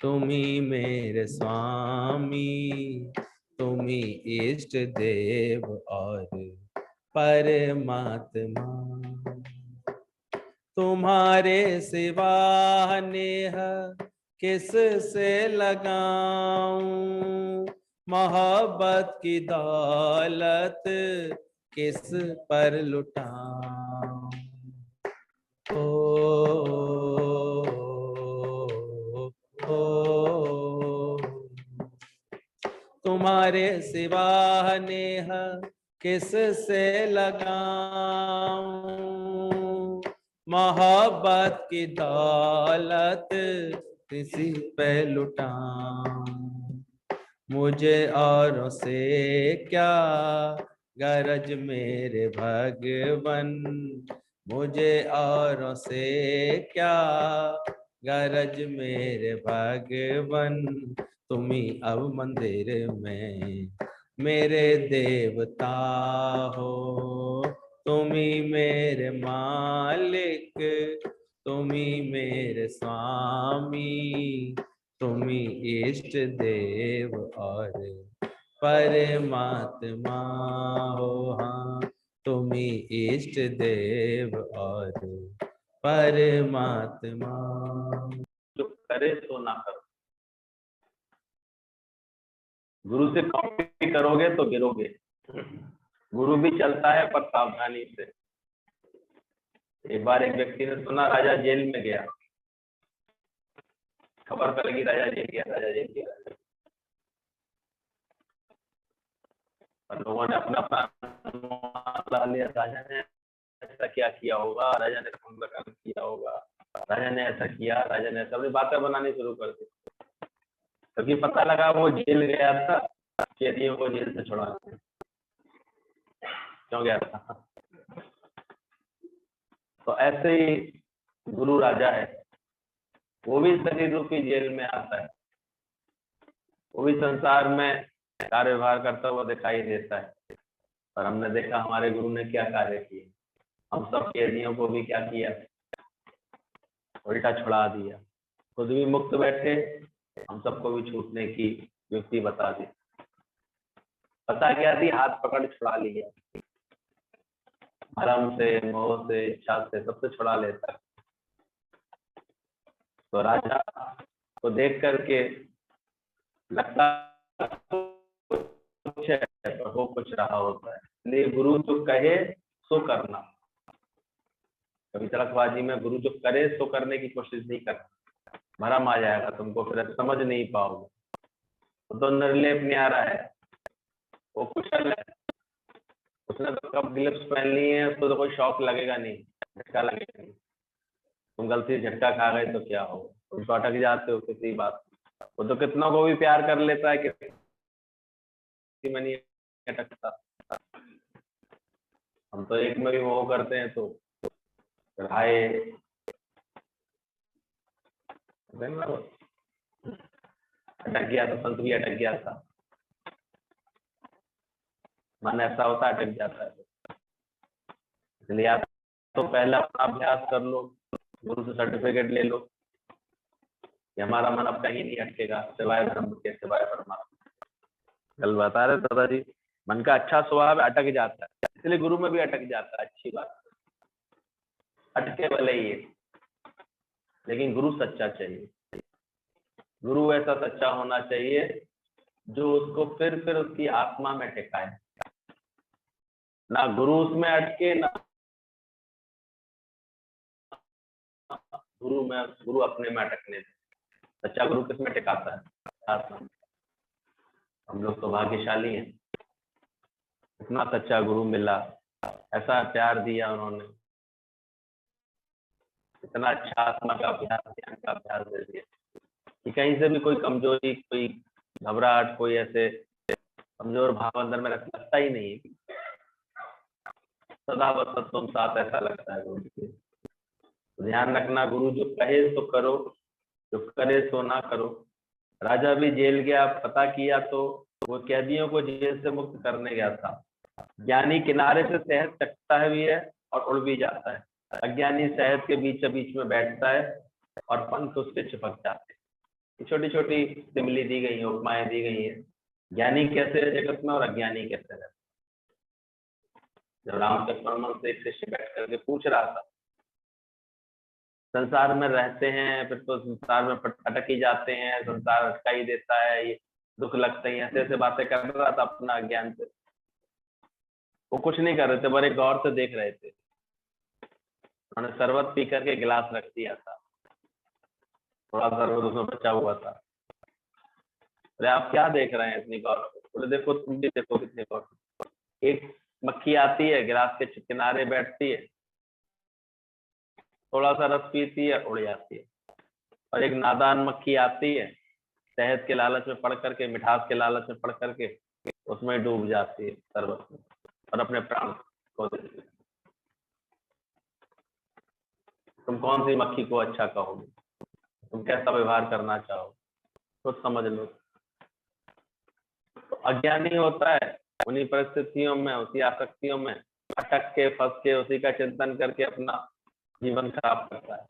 तुम ही मेरे स्वामी, तुम ही इष्ट देव और परमात्मा। तुम्हारे सिवा नेह किस से लगाऊं, मोहब्बत की दौलत किस पर लुटाऊं। ओ, ओ, तुम्हारे सिवा नेह किस से लगाऊं, मोहब्बत की दौलत किसी पे लुटाऊं। मुझे औरों से क्या गरज मेरे भगवन, मुझे औरों से क्या गरज मेरे भगवन। तुम ही अब मंदिर में मेरे देवता हो, तुम ही मेरे मालिक, तुम ही मेरे स्वामी, तुम ही इष्ट देव और परमात्मा हो। हाँ, तुम ही इष्ट देव और परमात्मा। जो करे सो ना करो। गुरु से कॉपी करोगे तो गिरोगे। गुरु भी चलता है पर सावधानी से। एक बार एक व्यक्ति ने सुना राजा जेल में गया, खबर पे लगी राजा जेल गया, राजा जेल गया। और लोगों ने अपना अपना अनुमान लगा लिया, राजा ने ऐसा क्या किया होगा, राजा ने कौन सा काम किया होगा, राजा ने ऐसा किया, राजा ने ऐसा, बातें बनानी शुरू कर दी। क्योंकि पता लगा वो जेल गया था कैदियों को जेल से छुड़ाने। क्यों गया था? तो ऐसे ही गुरु राजा है, वो भी शरीर रूपी जेल में आता है, वो भी संसार में कार्यभार करता हुआ दिखाई देता है। और हमने देखा हमारे गुरु ने क्या कार्य किए। हम सब कैदियों को भी क्या किया, उल्टा छुड़ा दिया। खुद भी मुक्त बैठे, हम सबको भी छूटने की युक्ति बता दी। पता क्या थी? हाथ पकड़ छुड़ा लिया। भरम से, मोह से, इच्छा से, सबसे छुड़ा लेता है। तो राजा को देख करके लगता कुछ है पर हो कुछ रहा होता है। इसलिए गुरु जो कहे सो करना। कभी तड़कबाजी में गुरु जो करे सो करने की कोशिश नहीं करना, भरम आ जाएगा तुमको, फिर समझ नहीं पाओगे। तो निर्लेप न्यारा है, वो कुशल है, उसने तो कब ग्लव्स पहन लिए हैं, उसको तो कोई शौक लगेगा नहीं, झटका लगेगा नहीं। तुम गलती से झटका खा गए तो क्या होगा? तुम तो अटक जाते हो किसी बात। वो तो कितनों को भी प्यार कर लेता है, किसी में नहीं अटकता। हम तो एक में भी वो करते हैं तो राय अटक गया तो संत भी अटक गया था। मन ऐसा होता है, अटक जाता है। इसलिए आप तो पहले अपना अभ्यास कर लो, गुरु से सर्टिफिकेट ले लो कि हमारा मन अब कहीं नहीं अटकेगा सिवाय ब्रह्म के, सिवाय परमात्मा। कल बता रहे दादा जी, मन का अच्छा स्वभाव अटक जाता है, इसलिए गुरु में भी अटक जाता है। अच्छी बात, अटके भले ही है, लेकिन गुरु सच्चा चाहिए। गुरु ऐसा सच्चा होना चाहिए जो उसको फिर उसकी आत्मा में टिकाए, ना गुरु उसमें अटके, ना गुरु अपने में अटकने दे। सच्चा गुरु किस में टिकाता है? आत्मा। हम लोग तो भाग्यशाली हैं, इतना सच्चा गुरु मिला, ऐसा प्यार दिया उन्होंने, इतना अच्छा आत्मा का अभ्यास, ज्ञान का अभ्यास दे दिया कि कहीं से भी कोई कमजोरी, कोई घबराहट, कोई ऐसे कमजोर भाव अंदर में लगता ही नहीं है। सदा बस तुम साथ, ऐसा लगता है गुरु के। ध्यान रखना, गुरु जो कहे तो करो, जो करे सो ना करो। राजा भी जेल गया, पता किया तो वो कैदियों को जेल से मुक्त करने गया था। ज्ञानी किनारे से शहद चखता है भी है और उड़ भी जाता है। अज्ञानी शहद के बीच बीच में बैठता है और पंख उसके चिपक जाते हैं। छोटी छोटी सिमली दी गई है, उपमाएं दी गई है, ज्ञानी कैसे है जगत में और अज्ञानी कैसे रहते। जब रामचंद्र परमहंस से एक शिष्य बैठ करके पूछ रहा था, संसार में रहते हैं फिर तो संसार में अटक ही जाते हैं, संसार अटका ही देता है, ये दुख लगते हैं, ऐसे ऐसे बातें कर रहा था अपना अज्ञान से। वो कुछ नहीं कर रहे थे, बड़े गौर से देख रहे थे। उन्होंने शरबत पी करके गिलास रख दिया था, थोड़ा शरबत उसमें बचा हुआ था। अरे आप क्या देख रहे हैं इतनी गौर से? बोले देखो तुम भी देखो कितनी गौर। एक मक्खी आती है, गिलास के किनारे बैठती है, थोड़ा सा रस पीती है, उड़ जाती है। और एक नादान मक्खी आती है, शहद के लालच में पड़ करके, मिठास के लालच में पड़ करके उसमें डूब जाती है शरबत में और अपने प्राण खो देती है। तुम कौन सी मक्खी को अच्छा कहोगे? तुम कैसा व्यवहार करना चाहो? तो समझ लो। तो अज्ञानी होता है उन्हीं परिस्थितियों में, उसी आसक्तियों में अटक के, फंस के, उसी का चिंतन करके अपना जीवन खराब करता है।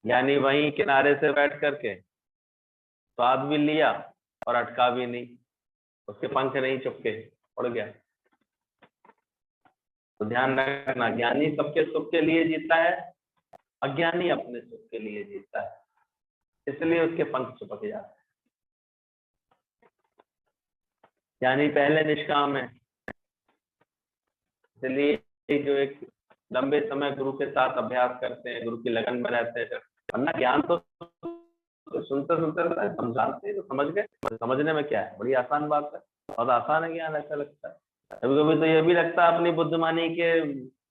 यानी वहीं किनारे से बैठ करके स्वाद भी लिया और अटका भी नहीं, उसके पंख नहीं चुपके, उड़ गया। तो ध्यान रखना, ज्ञानी सबके सुख के लिए जीता है, अज्ञानी अपने सुख के लिए जीता है, इसलिए उसके पंख चुपक जाते हैं। ज्ञानी पहले निष्काम है, इसलिए जो एक लंबे समय गुरु के साथ अभ्यास करते हैं, गुरु की लगन में रहते हैं, वरना ज्ञान तो सुनते सुनते समझाते तो समझ गए। समझने में क्या है, बड़ी आसान बात है, बहुत आसान है ज्ञान, ऐसा लगता है। कभी कभी तो ये भी लगता है अपनी बुद्धिमानी के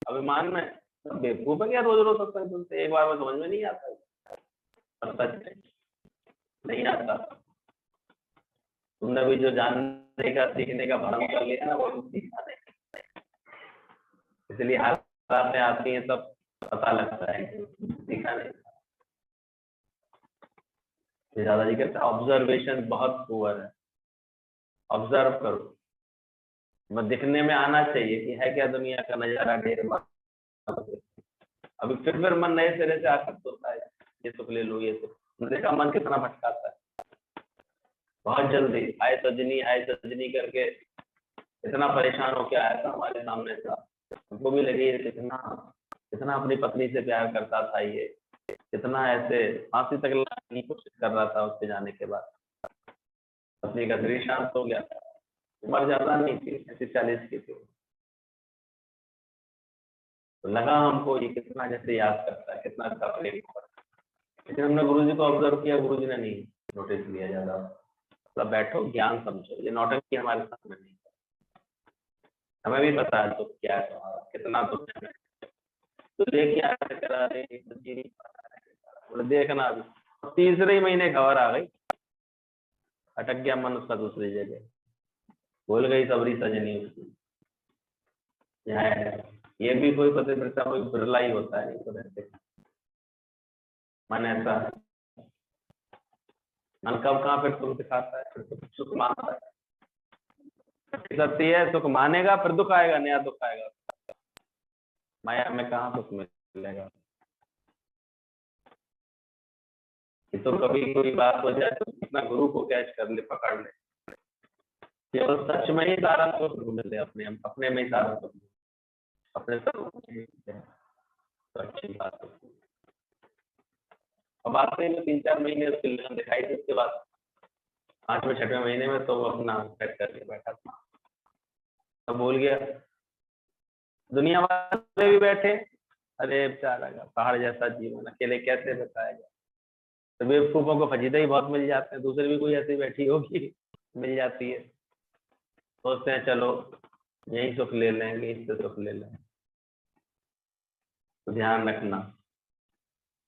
अभिमान में बेवकूफ है क्या, रोज रोज सत्संग सुनते, एक बार में समझ में नहीं आता, नहीं आता। तुमने भी जो जानने का, सीखने का भ्रम कर लिया ना, वो सीखा नहीं, इसलिए हर बातें आती हैं तब पता लगता है, सीखा नहीं। दादाजी कहते हैं ऑब्जर्वेशन बहुत पुअर है, ऑब्जर्व करो। मैं दिखने में आना चाहिए कि है क्या दुनिया का नजारा, ढेर अभी फिर मन नए सिरे से आसक्त होता है, ये सुख ले लो, ये सुख। देखा मन कितना भटकाता है, बहुत जल्दी आए सजनी करके इतना परेशान हो के आया था हमारे सामने था, हमको भी लगी कितना अपनी पत्नी से प्यार करता था, ये कितना ऐसे फांसी तक लगाने की कोशिश कर रहा था। उसके जाने के बाद पत्नी का शरीर शांत हो गया था, उम्र ज्यादा नहीं थी, 40 की थी। तो लगा हमको ये कितना जैसे याद करता है, कितना अच्छा प्रेम करता है। लेकिन हमने गुरुजी को ऑब्जर्व किया, गुरुजी ने नहीं नोटिस लिया ज्यादा। मतलब बैठो, ज्ञान समझो, ये नौटंकी हमारे सामने नहीं। हमें भी पता है दुख क्या है, कितना दुख है, तो देखिए देखना। अभी तीसरे ही महीने खबर आ गई, अटक गया मन उसका दूसरी जगह, भूल गई सबरी सजनी उसकी। ये भी कोई पतिव्रता कोई बिरला ही होता है, तो रहते मन ऐसा। मन कब कहाँ फिर सुख दिखाता है, फिर सुख मानता है, सत्य है। सुख मानेगा फिर दुख आएगा, नया दुख आएगा। माया में कहाँ सुख मिलेगा। तो कभी कोई बात हो जाए तो अपना गुरु को कैच कर ले, पकड़ ले, केवल सच में ही सारा सुख मिले, अपने में ही सारा सुख, अपने तो अच्छी बात है। अब आते में 3-4 महीने उसकी लगन दिखाई थी, उसके बाद 5वें-6वें महीने में तो वो अपना सेट करके बैठा था, तो भूल गया। दुनिया वाले भी बैठे, अरे बेचारा पहाड़ जैसा जीवन अकेले कैसे बताएगा। तो बेवकूफों को फजीदे ही बहुत मिल जाते हैं, दूसरी भी कोई ऐसी बैठी होगी मिल जाती है, सोचते हैं चलो यही सुख ले लेंगे, इससे सुख ले लेंगे। तो ध्यान रखना,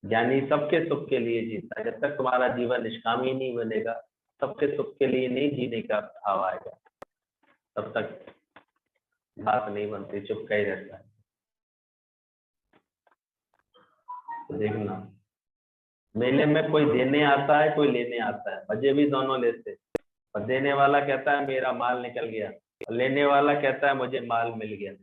ज्ञानी सबके सुख के लिए जीता है। जब तक तुम्हारा जीवन निष्कामी नहीं बनेगा, सबके सुख के लिए नहीं जीने का भाव आएगा, तब तक बात नहीं बनती, चुपका ही रहता है। तो देखना, मेले में कोई देने आता है, कोई लेने आता है, मजे भी दोनों लेते। और देने वाला कहता है मेरा माल निकल गया, और लेने वाला कहता है मुझे माल मिल गया।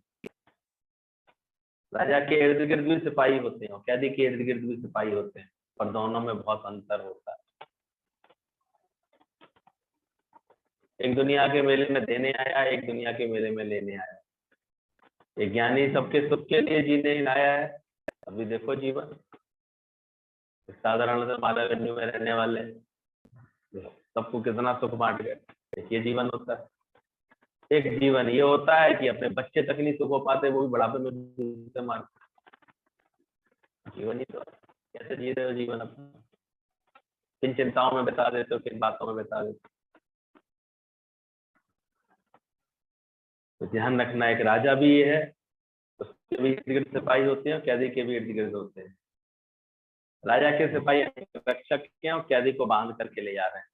राजा के इर्द गिर्द भी सिपाही होते हैं और कैदी के इर्द गिर्द भी सिपाही होते हैं, पर दोनों में बहुत अंतर होता है। एक दुनिया के मेले में देने आया, एक दुनिया के मेले में लेने आया। एक ज्ञानी सबके सुख के लिए जीने लाया है। अभी देखो जीवन, साधारण से माला वेन्यू में रहने वाले सबको कितना सुख बांट गए। ये जीवन होता है। एक जीवन ये होता है कि अपने बच्चे तक नहीं सुख हो पाते, वो भी बुढ़ापे में दूसरे मार। जीवन ही तो कैसे जी रहे हो जीवन अपना, किन चिंताओं में बिता देते हो, किन बातों में बिता देते हो। तो ध्यान रखना, एक राजा भी ये है, उसके भी इर्द गिर्द सिपाही होते हैं, कैदी के भी इर्द गिर्द होते हैं। राजा के सिपाही रक्षक हैं और कैदी को बांध करके ले जा रहे हैं।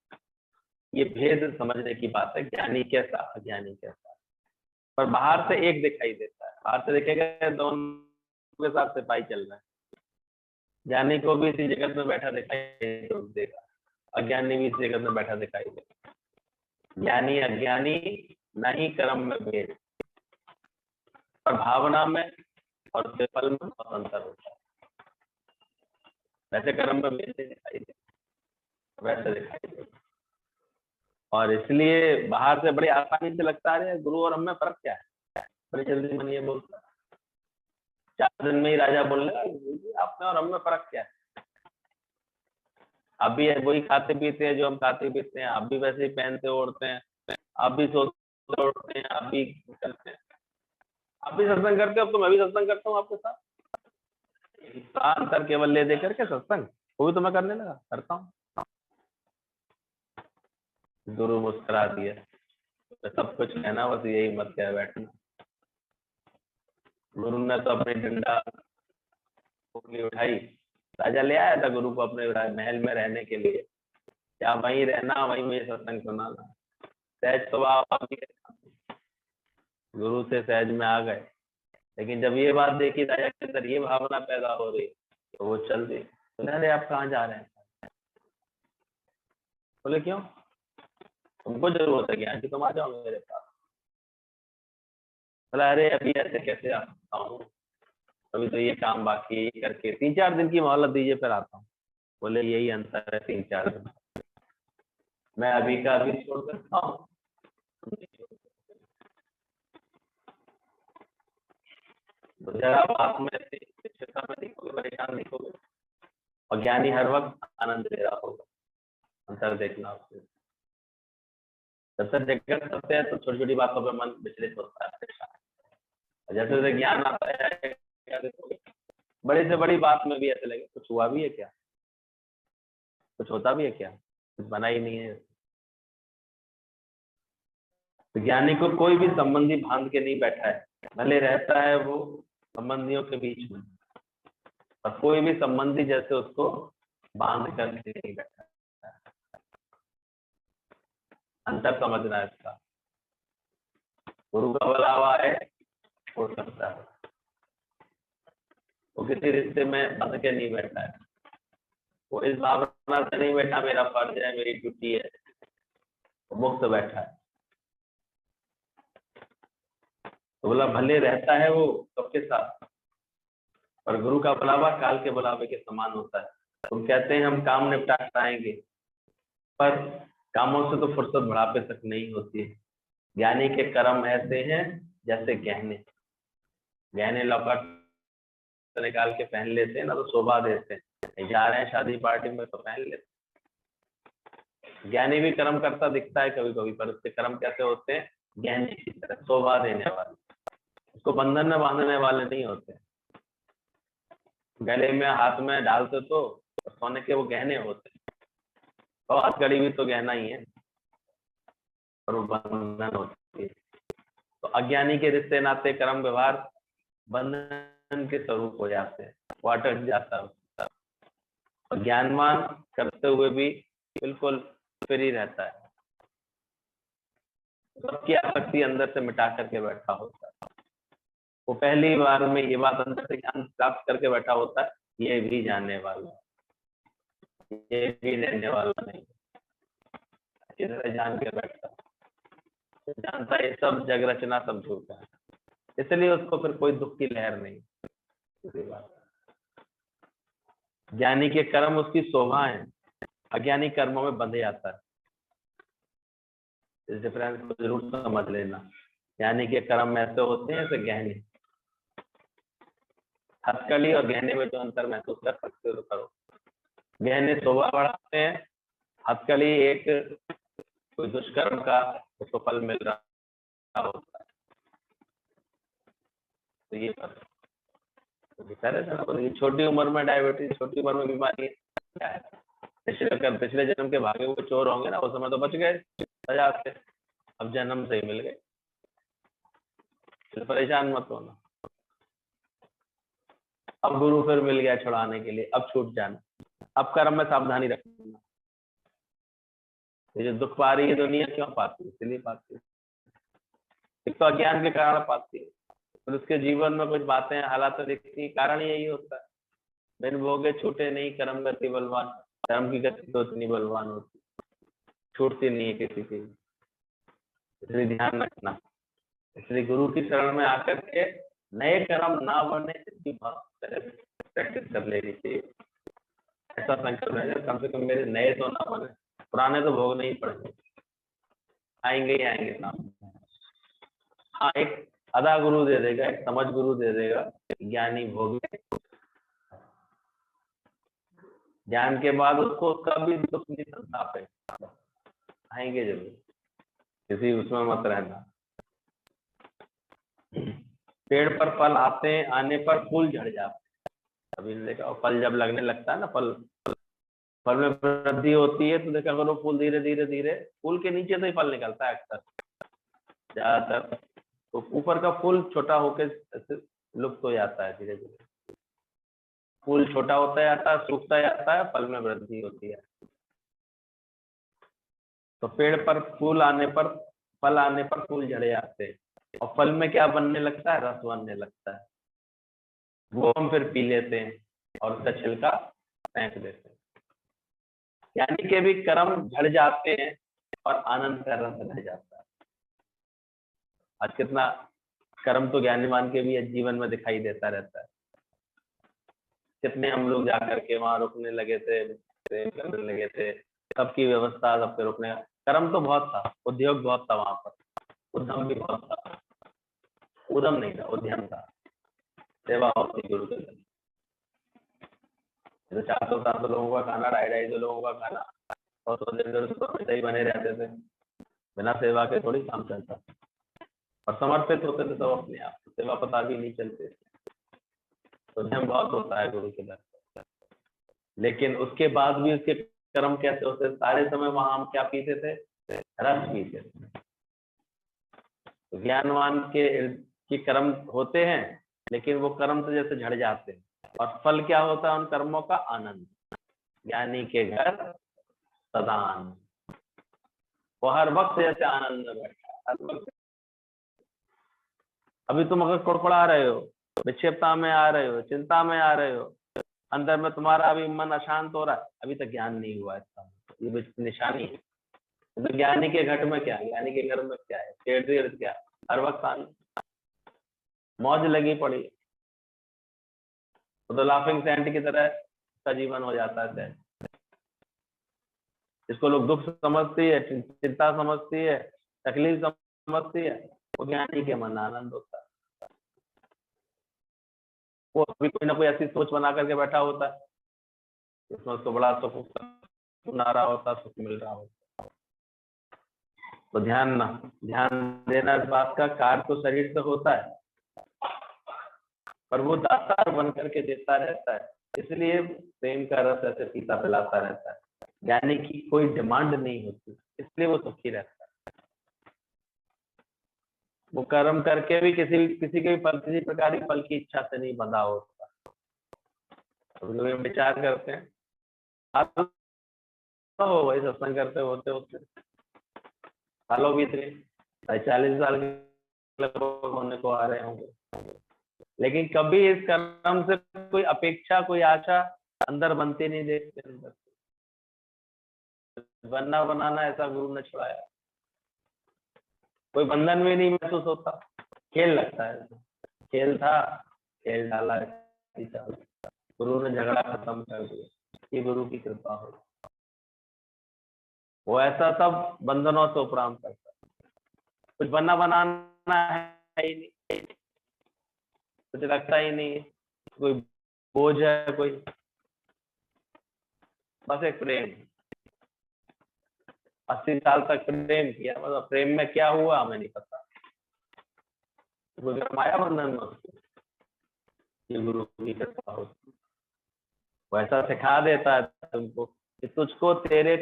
ये भेद समझने की बात है, ज्ञानी कैसा, अज्ञानी कैसा। पर बाहर से एक दिखाई देता है, बाहर से देखेगा दोनों के साथ सिपाही चल रहा है। ज्ञानी को भी इसी जगत में बैठा दिखाई देगा, अज्ञानी भी इस जगत में बैठा दिखाई देगा। ज्ञानी अज्ञानी नहीं कर्म में भेद, पर भावना में और उसके फल में बहुत अंतर होता है। वैसे कर्म में भेद दिखाई दे, वैसे दिखाई दे। और इसलिए बाहर से बड़ी आसानी से लगता है गुरु और हम में फर्क क्या है। बड़ी जल्दी मन ये बोलता है, 4 दिन में ही राजा बोलने लगा आप में और हम में फर्क क्या है। आप भी वही खाते पीते हैं जो हम खाते पीते हैं, आप भी वैसे ही पहनते ओढ़ते हैं, आप भी सोचते ओढ़ते हैं, आप भी करते हैं, आप भी सत्संग करते हो, तो मैं भी सत्संग करता हूँ आपके साथ। अंतर केवल ले दे करके सत्संग वो भी तो मैं करने लगा, करता हूँ। गुरु मुस्कुरा दिया, तो सब कुछ कहना, बस यही मत कह बैठना। गुरु ने तो अपनी डंडा उंगली उठाई, राजा ले आया था गुरु को अपने महल में रहने के लिए, क्या वहीं रहना, वहीं मुझे सत्संग सुनाना। सहज स्वभाव गुरु से सहज में आ गए, लेकिन जब ये बात देखी राजा के अंदर ये भावना पैदा हो रही, तो वो चल दी। बोले अरे आप कहाँ जा रहे हैं? बोले क्यों, तुमको जरूरत है ज्ञान की, तुम आ जाओ मेरे पास। बोला अरे अभी ऐसे कैसे आ सकता हूँ, अभी तो ये काम बाकी है, करके 3-4 दिन की मोहलत दीजिए फिर आता हूँ। बोले यही अंतर है 3-4 दिन, मैं अभी का अभी छोड़ सकता हूँ, तो जरा बात में दिखोगे, परेशान दिखोगे, और ज्ञानी हर वक्त आनंद ले रहा होगा। अंतर देखना आपसे, जब तक जगत करते हैं तो छोटी छोटी बातों पर मन विचलित होता है, जैसे जैसे ज्ञान आता है क्या देखोगे, बड़ी से बड़ी बात में भी ऐसे लगे कुछ हुआ भी है क्या, कुछ होता भी है क्या, कुछ बना ही नहीं है। तो ज्ञानी को कोई भी संबंधी बांध के नहीं बैठा है, भले रहता है वो संबंधियों के बीच में, और कोई भी संबंधी जैसे उसको बांध कर नहीं बैठा। अंतर समझना है इसका। गुरु का बुलावा है, हो सकता है वो किसी रिश्ते में बंध के नहीं बैठा है, वो इस भावना से नहीं बैठा मेरा फर्ज है, मेरी ड्यूटी है, वो मुक्त बैठा है। तो बोला भले रहता है वो सबके साथ, पर गुरु का बुलावा काल के बुलावे के समान होता है। तुम कहते हैं हम काम निपटा कर आएंगे, पर कामों से तो फुर्सत बुढ़ापे तक नहीं होती है। ज्ञानी के कर्म ऐसे हैं जैसे गहने, गहने लौकट निकाल के पहन लेते हैं ना तो शोभा देते हैं, जा रहे हैं शादी पार्टी में तो पहन लेते हैं। ज्ञानी भी कर्म करता दिखता है कभी कभी, पर उसके कर्म कैसे होते हैं, गहने की तरह शोभा देने वाले, उसको बंधन में बांधने वाले नहीं होते। गले में हाथ में डालते तो सोने के वो गहने होते हैं, तो हाथ कड़ी भी तो गहना ही है, और वो बंधन होती है। तो अज्ञानी के रिश्ते नाते कर्म व्यवहार बंधन के स्वरूप हो जाते हैं, वो अटक जाता है। और ज्ञानवान करते हुए भी बिल्कुल फ्री रहता है, सबकी आसक्ति अंदर से मिटा करके बैठा होता है। वो पहली बार में ये बात अंदर से ज्ञान प्राप्त करके बैठा होता है, ये भी जानने वाला, ये भी लेने वाला नहीं, अच्छी तरह जान के बैठता, जानता है सब जग रचना सब झूठा है, इसलिए उसको फिर कोई दुख की लहर नहीं। सीधी बात। ज्ञानी के कर्म उसकी शोभा है, अज्ञानी कर्मों में बंध जाता है। इस डिफरेंस को जरूर समझ लेना। ज्ञानी के कर्म ऐसे होते हैं जैसे गहने। हथकड़ी और गहने में जो अंतर महसूस कर सकते हो तो करो। गहने शोभा बढ़ाते हैं, हथकड़ी एक कोई दुष्कर्म का उसको फल मिल रहा होता है। तो ये छोटी उम्र में डायबिटीज, छोटी उम्र में बीमारी क्या है? पिछले जन्म के भागे हुए चोर होंगे ना, उस समय तो बच गए सजा से, अब जन्म से ही मिल गए। परेशान मत होना। अब गुरु फिर मिल गया छुड़ाने के लिए, अब छूट जाना। अब कर्म में सावधानी रखना। ये जो दुख पा रही है दुनिया क्यों पाती है? इसलिए पाती है। एक तो अज्ञान के कारण पाती है, और उसके जीवन में कुछ बातें हालात दिखती, कारण यही होता है बिन भोगे छूटे नहीं कर्म गति बलवान। कर्म की गति तो इतनी बलवान होती, छूटती नहीं है किसी की। इसलिए ध्यान रखना। इसलिए गुरु की शरण में आकर के नए कर्म ना बने इसकी प्रैक्टिस कर लेनी चाहिए। ऐसा संकल्प है कम से कम मेरे नए तो ना बने, पुराने तो भोगने ही पड़ेंगे, आएंगे ही आएंगे सामने। हाँ, एक अदा गुरु दे देगा, एक समझ गुरु दे देगा, ज्ञानी भोगे। ज्ञान के बाद उसको कभी दुख नहीं संताप है, आएंगे जरूर, किसी उसमें मत रहना। पेड़ पर फल आते हैं, आने पर फूल झड़ जाते हैं। अभी देखा, और फल जब लगने लगता है ना, फल में वृद्धि होती है, तो देखा करो फूल धीरे धीरे धीरे, फूल के नीचे से ही फल निकलता है अक्सर ज्यादातर। तो ऊपर का फूल छोटा होकर लुप्त हो जाता है धीरे धीरे। फूल छोटा होता जाता है, सूखता जाता है, फल में वृद्धि होती है। तो पेड़ पर फूल आने पर, फल आने पर फूल झड़ जाते हैं, और फल में क्या बनने लगता है? रस बनने लगता है। वो हम फिर पी लेते हैं और उसका छिलका फेंक देते हैं। यानी कि भी कर्म झड़ जाते हैं और आनंद का रस रह जाता है। आज कितना कर्म तो ज्ञानीवान के भी जीवन में दिखाई देता रहता है। कितने हम लोग जाकर के वहां रुकने लगे थे, प्रेम करने लगे थे, सबकी व्यवस्था, सबके रुकने का कर्म तो बहुत था, उद्योग बहुत था वहां पर, उद्यम भी बहुत था। उद्यम नहीं था, उद्यम था, सेवा होती गुरु के लिए। 400-700 लोगों का खाना, 250 लोगों का खाना, और 100 दिन ही बने रहते थे। बिना सेवा के थोड़ी काम चलता, और समर्पित होते थे सब अपने आप, सेवा पता भी नहीं चलते। तो उद्यम बहुत होता है गुरु के दर। लेकिन उसके बाद भी उसके कर्म कैसे होते? सारे समय वहां हम क्या पीते थे? रस पीते थे। तो ज्ञानवान के कर्म होते हैं, लेकिन वो कर्म तो जैसे झड़ जाते हैं, और फल क्या होता है उन कर्मों का? आनंद। ज्ञानी के घर सदा आनंद, वो हर वक्त जैसे आनंद में बैठा, हर वक्त। अभी तुम अगर कुड़कुड़ा रहे हो, विक्षेपता में आ रहे हो, चिंता में आ रहे हो, अंदर में तुम्हारा अभी मन अशांत हो रहा है, अभी तक ज्ञान नहीं हुआ इसका, ये निशानी है। तो ज्ञानी के घट में क्या, ज्ञानी के घर में क्या है? पेड़ क्या, हर वक्त आनंद, मौज लगी पड़ी। तो लाफिंग सैंड की तरह का जीवन हो जाता है। इसको लोग दुख समझती है, चिंता समझती है, तकलीफ समझती है, वो ज्ञानी के मन आनंद होता है। वो अभी कोई ना कोई ऐसी सोच बना करके बैठा होता है, इसमें उसको बड़ा सुख सुना रहा होता, सुख मिल रहा होता। तो ध्यान देना इस बात का। कार्य तो शरीर से होता है, पर वो दातार बन करके देता रहता है, इसलिए प्रेम का रस ऐसे पीता पिलाता रहता है। ज्ञानी की कोई डिमांड नहीं होती, इसलिए वो सुखी रहता है। वो कर्म करके भी किसी के भी किसी प्रकार की फल की इच्छा से नहीं बंधा होता। तो लोग विचार करते हैं, आप तो वही सत्संग करते होते होते सालों बीत गए, 40 साल के लगभग होने को आ रहे होंगे, लेकिन कभी इस कर्म से कोई अपेक्षा, कोई आशा अंदर बनती नहीं देखते। अंदर बनना बनाना ऐसा गुरु ने छुड़ाया, कोई बंधन भी नहीं महसूस होता, खेल लगता है। खेल था, खेल डाला, ऐसी चाल। गुरु ने झगड़ा खत्म कर दिया, ये गुरु की कृपा हो। वो ऐसा सब बंधनों से उपराम करता है, कुछ बनना बनाना है ही नहीं, कुछ रखता ही नहीं है, कोई बोझ है कोई, बस एक प्रेम। 80 साल तक प्रेम किया, मतलब प्रेम में क्या हुआ हमें नहीं पता, माया बंधन में उसको ये गुरु की कृपा होती। वो ऐसा सिखा देता है तुमको कि तुझको तेरे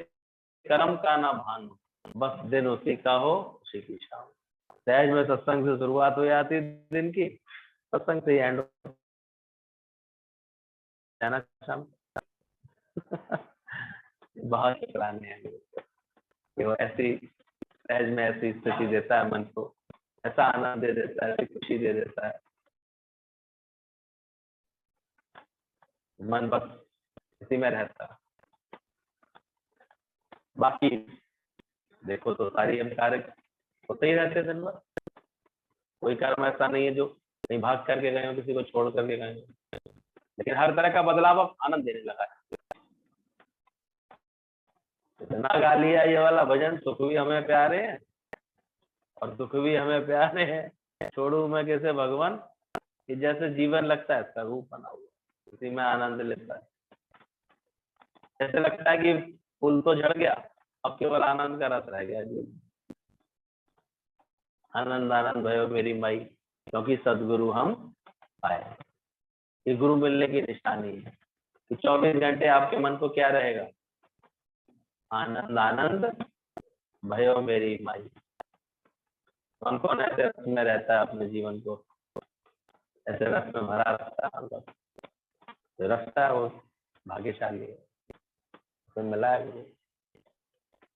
कर्म का ना भान, बस दिन उसी का हो उसी की शाम। सहज में सत्संग से शुरुआत हो जाती दिन की, सत्संग से एंड है ना शाम। बहुत पुराने हैं कि वो ऐसी सहज में ऐसी स्थिति देता है मन को, ऐसा आनंद दे देता है, ऐसी खुशी दे देता है, मन बस इसी में रहता है। बाकी देखो तो सारी हम कार्य होते ही रहते दिन भर, कोई कर्म ऐसा नहीं है जो कहीं भाग करके गए हो, किसी को छोड़ करके गए हो, लेकिन हर तरह का बदलाव अब आनंद देने लगा है। इतना गा लिया ये वाला भजन, सुख भी हमें प्यारे हैं और दुख भी हमें प्यारे हैं, छोड़ू मैं कैसे भगवान, कि जैसे जीवन लगता है इसका रूप बना हुआ, उसी में आनंद लेता है। जैसे लगता है कि फूल तो झड़ गया, अब केवल आनंद का रस रह गया जी। आनंद आनंद भयो मेरी माई, क्योंकि सदगुरु हम पाए। ये गुरु मिलने की निशानी है कि 24 घंटे आपके मन को क्या रहेगा, आनंद आनंद भयो मेरी माई। कौन कौन ऐसे रस में रहता है अपने जीवन को, ऐसे रस में भरा रहता है, जो रखता है वो भाग्यशाली है, तो मिला है गुरु।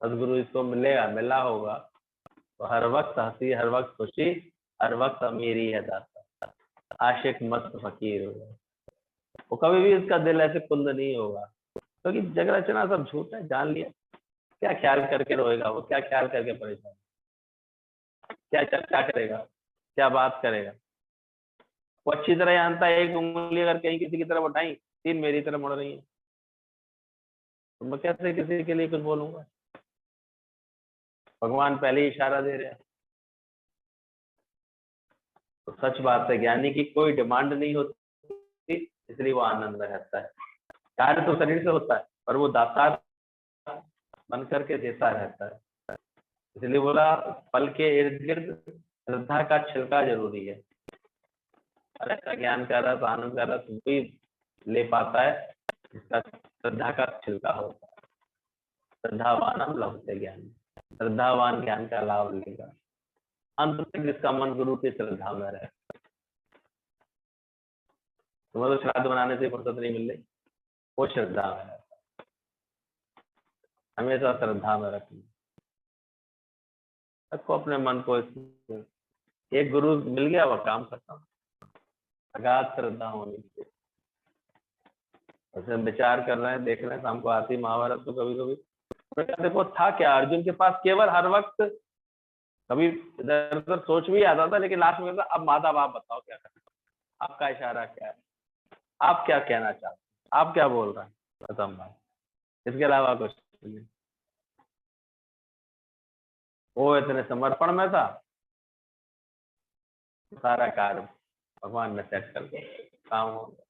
सदगुरु इसको मिलेगा, मिला होगा तो हर वक्त हंसी, हर वक्त खुशी, हर वक्त अमीरी है दाता, आशिक मस्त फकीर होगा। वो कभी भी इसका दिल ऐसे कुंद नहीं होगा, क्योंकि तो जग रचना सब झूठ है, जान लिया। क्या ख्याल करके रोएगा वो, क्या ख्याल करके परेशान, क्या चर्चा करेगा, क्या बात करेगा। वो अच्छी तरह जानता है, एक उंगली अगर कहीं किसी की तरफ उठाई, 3 मेरी तरफ मुड़ रही है, तो मैं कैसे किसी के लिए कुछ बोलूंगा। भगवान पहले ही इशारा दे रहे हैं। तो सच बात है, ज्ञानी की कोई डिमांड नहीं होती, इसलिए वो आनंद में रहता है। कार्य तो शरीर से होता है, पर वो दातार बन करके देता रहता है। इसलिए बोला फल के इर्द गिर्द श्रद्धा का छिलका जरूरी है। ऐसा ज्ञान का रस, आनंद का रस वही ले पाता है जिसका श्रद्धा का छिलका होता है। श्रद्धावान हम लभते ज्ञान, श्रद्धावान ज्ञान का लाभ लेगा। अंत तक जिसका मन गुरु की श्रद्धा में रहे। तुम्हें तो श्राद्ध बनाने से फुर्सत नहीं मिल रही, वो श्रद्धा में है, हमेशा श्रद्धा में रखना। सबको अपने मन को, एक गुरु मिल गया वो काम खत्म। अगाध श्रद्धा होनी चाहिए। ऐसे विचार कर रहे हैं, देख रहे हैं, शाम को आती महाभारत तो कभी कभी देखो था क्या, अर्जुन के पास केवल हर वक्त कभी इधर उधर सोच भी आता था, लेकिन लास्ट में अब माता आप बताओ क्या करना, आपका इशारा क्या है, आप क्या कहना चाहते, आप क्या बोल रहे हैं, खत्म बात, इसके अलावा कुछ नहीं। वो इतने समर्पण में था, सारा कार्य भगवान ने सेट कर दिया, काम हो गया।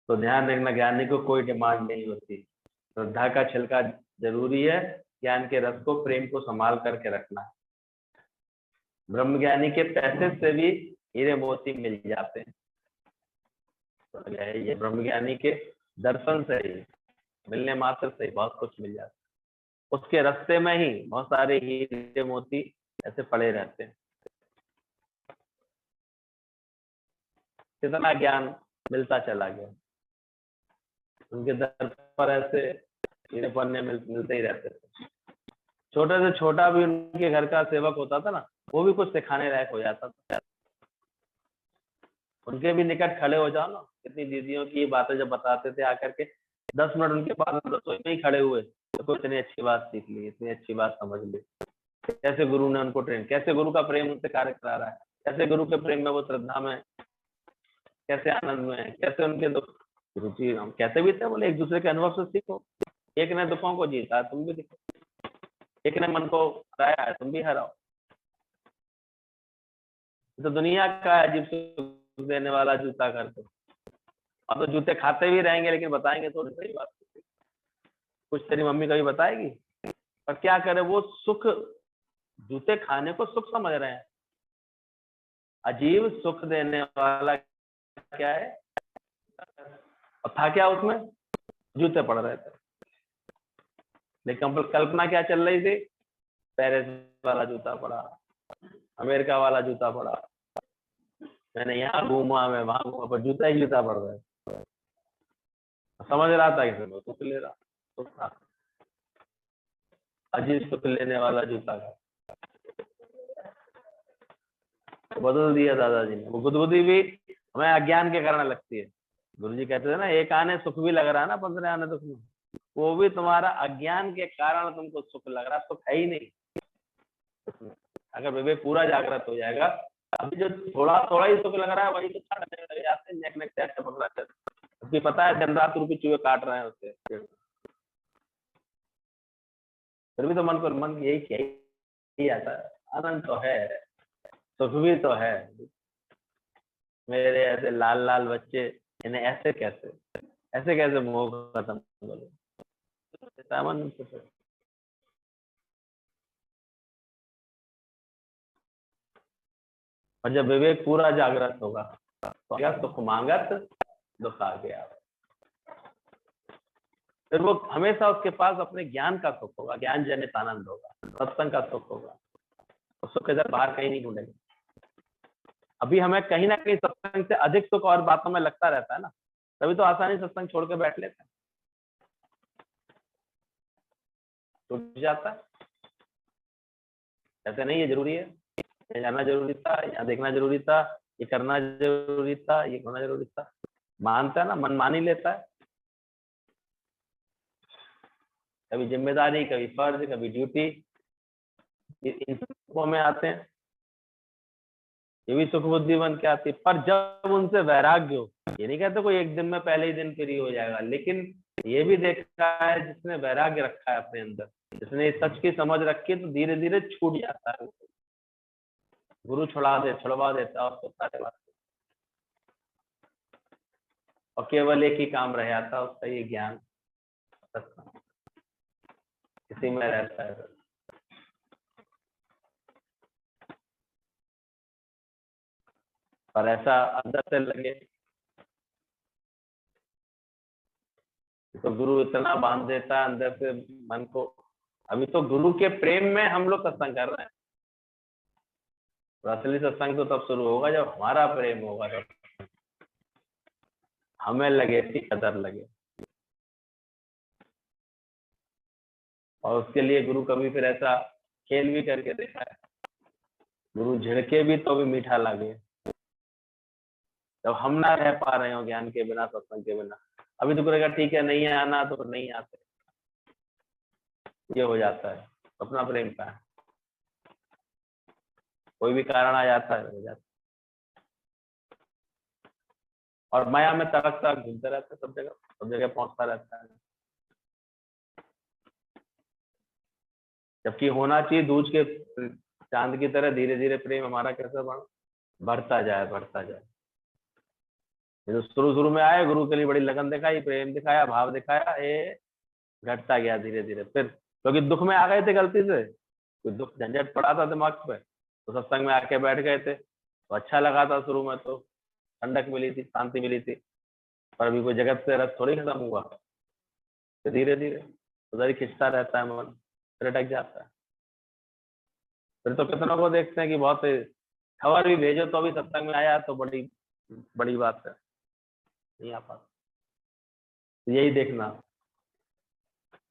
तो ध्यान रखना, ज्ञानी को कोई डिमांड नहीं होती, श्रद्धा का छिलका जरूरी है, ज्ञान के रस को, प्रेम को संभाल करके रखना है। ब्रह्मज्ञानी के पैसे से भी हीरे मोती मिल जाते हैं, तो ये ब्रह्मज्ञानी के दर्शन से ही, मिलने मात्र से ही बहुत कुछ मिल जाता है। उसके रास्ते में ही बहुत सारे हीरे मोती ऐसे पड़े रहते हैं। कितना ज्ञान मिलता चला गया, उनके दर पर ऐसे हीरे पन्ने मिलते ही रहते थे। छोटे से छोटा भी उनके घर का सेवक होता था ना, वो भी कुछ सिखाने लायक हो जाता था। उनके भी निकट खड़े हो जाओ ना, कितनी दीदियों की बातें जब बताते थे आकर के, 10 मिनट उनके पास रसोई में ही खड़े हुए तो इतनी अच्छी बात सीख ली, इतनी अच्छी बात समझ ली। कैसे गुरु ने उनको ट्रेन, कैसे गुरु का प्रेम उनसे कार्य करा रहा है, कैसे गुरु के प्रेम में वो श्रद्धा में कैसे आनंद में है, कैसे उनके दुख। गुरु जी हम कहते भी थे, बोले एक दूसरे के अनुभव से सीखो, एक ने दुखों को जीता तुम भी दिखो, एक ने मन को हराया है तुम भी हराओ। तो दुनिया का अजीब सुख देने वाला जूता कर दो। अब तो जूते खाते भी रहेंगे लेकिन बताएंगे थोड़ी सही बात। कुछ तेरी मम्मी कभी बताएगी, पर क्या करे वो सुख, जूते खाने को सुख समझ रहे हैं। अजीब सुख देने वाला क्या है, और था क्या उसमें, जूते पड़ रहे थे। लेकिन कल्पना क्या चल रही थी, पेरिस वाला जूता पड़ा, अमेरिका वाला जूता पड़ा, मैंने यहाँ घूमा, मैं वहां घूमा, पर जूता ही जूता पड़ रहा है। समझ रहा था कि मैं सुख ले रहा, सुख था अजीब सुख लेने वाला जूता का। तो बदल दिया दादाजी ने। वो गुदगुदी भी हमें अज्ञान के कारण लगती है। गुरुजी कहते थे ना, एक आने सुख भी लग रहा है ना 15 आने दुख में, वो भी तुम्हारा अज्ञान के कारण तुमको सुख लग रहा, सुख है ही नहीं। अगर विवेक पूरा जागृत हो जाएगा, अभी जो थोड़ा थोड़ा ही सुख लग रहा है वही तो काटने लग जाते हैं, नेक नेक टैक्स पकड़ा करके, पता है दिन रात रूपी चूहे काट रहे हैं उससे। फिर भी तो मन यही आता है, आनंद तो है, सुख भी तो है। मेरे ऐसे लाल लाल बच्चे, इन्हें ऐसे कैसे मोह खत्म करो। सामान्य सुख है। और जब विवेक पूरा जागृत होगा तो क्या सुख मांगत दुख आ गया। फिर वो हमेशा उसके पास अपने ज्ञान का सुख होगा, ज्ञान जनित आनंद होगा, सत्संग का सुख होगा। तो सुख इधर बाहर कहीं नहीं ढूंढेगा। अभी हमें कहीं ना कहीं सत्संग से अधिक सुख और बातों में लगता रहता है ना, तभी तो आसानी सत्संग छोड़ के बैठ लेते हैं, टूट जाता है। ऐसे नहीं, ये जरूरी है, ये जाना जरूरी था, यहाँ देखना जरूरी था, ये करना जरूरी था, ये होना जरूरी था। मानता है ना, मन मान ही लेता है। कभी जिम्मेदारी, कभी फर्ज, कभी ड्यूटी, इन सुखों में आते हैं, ये भी सुख बुद्धि बन के आती है। पर जब उनसे वैराग्य हो, ये नहीं कहते कोई एक दिन में पहले ही दिन फ्री हो जाएगा, लेकिन ये भी देखा है जिसने वैराग्य रखा है अपने अंदर, जिसने सच की समझ रखी है, तो धीरे धीरे छूट जाता है। गुरु छुड़वा देता है उसको सारे बात, और केवल एक ही काम रह जाता उसका, ये ज्ञान इसी में रहता है। पर ऐसा अंदर से लगे तो गुरु इतना बांध देता है अंदर से मन को। अभी तो गुरु के प्रेम में हम लोग सत्संग कर रहे हैं, असली सत्संग तो तब शुरू होगा जब हमारा प्रेम होगा, तब हमें लगे, इसकी कदर लगे। और उसके लिए गुरु कभी फिर ऐसा खेल भी करके देखा है, गुरु झिड़के भी तो भी मीठा लगे। जब हम ना रह पा रहे हो ज्ञान के बिना, सत्संग के बिना, अभी तो करेगा ठीक है, नहीं आना तो नहीं आते, ये हो जाता है। अपना प्रेम का है, कोई भी कारण आ जाता है, हो जाता है। और माया में तड़कता घूमते रहता है, सब जगह पहुंचता रहता है। जबकि होना चाहिए दूज के चांद की तरह, धीरे धीरे प्रेम हमारा कैसे बढ़ता जाए। जो शुरू शुरू में आए, गुरु के लिए बड़ी लगन दिखाई, प्रेम दिखाया, भाव दिखाया, ये घटता गया धीरे धीरे। फिर क्योंकि दुख में आ गए थे गलती से, कोई दुख झंझट पड़ा था दिमाग पे, तो सत्संग में आके बैठ गए थे, तो अच्छा लगा था शुरू में, तो ठंडक मिली थी, शांति मिली थी। पर अभी कोई जगत से रस थोड़ी खत्म हुआ, तो धीरे धीरे उधर ही खिंचता रहता है मन, फिर अटक जाता है। फिर तो कितनों को देखते हैं कि बहुत खबर भी भेजो तो अभी सत्संग में आया, तो बड़ी बड़ी बात है, नहीं आ पाता। तो यही देखना।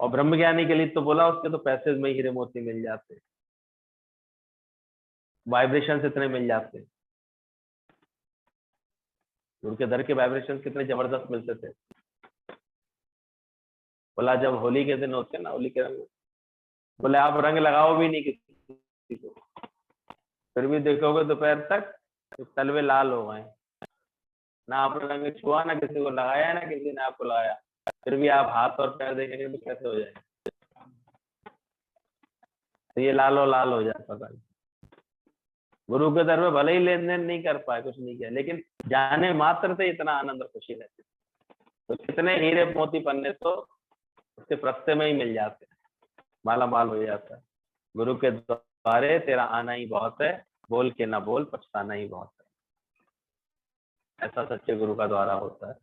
और ब्रह्मज्ञानी के लिए तो बोला, उसके तो पैसे में हीरे मोती मिल जाते, वाइब्रेशन इतने मिल जाते, उनके दर के वाइब्रेशन कितने जबरदस्त मिलते थे। बोला जब होली के दिन होते ना, होली के रंग, बोले आप रंग लगाओ भी नहीं किसी को, फिर भी देखोगे दोपहर तक तो तलवे लाल हो गए, ना आपने रंग छुआ, ना किसी को लगाया, ना किसी ने आपको लगाया, फिर भी आप हाथ और पैर देखेंगे तो कैसे हो जाए? तो ये लालो लाल हो जाए पता नहीं। गुरु के दर में भले ही लेन देन नहीं कर पाए, कुछ नहीं किया, लेकिन जाने मात्र से इतना आनंद और खुशी रहती। तो कितने हीरे मोती पन्ने तो उसके प्रस्ते में ही मिल जाते हैं, माला माल हो जाता है। गुरु के द्वारे तेरा आना ही बहुत है, बोल के ना बोल पछताना ही बहुत है। ऐसा सच्चे गुरु का द्वारा होता है।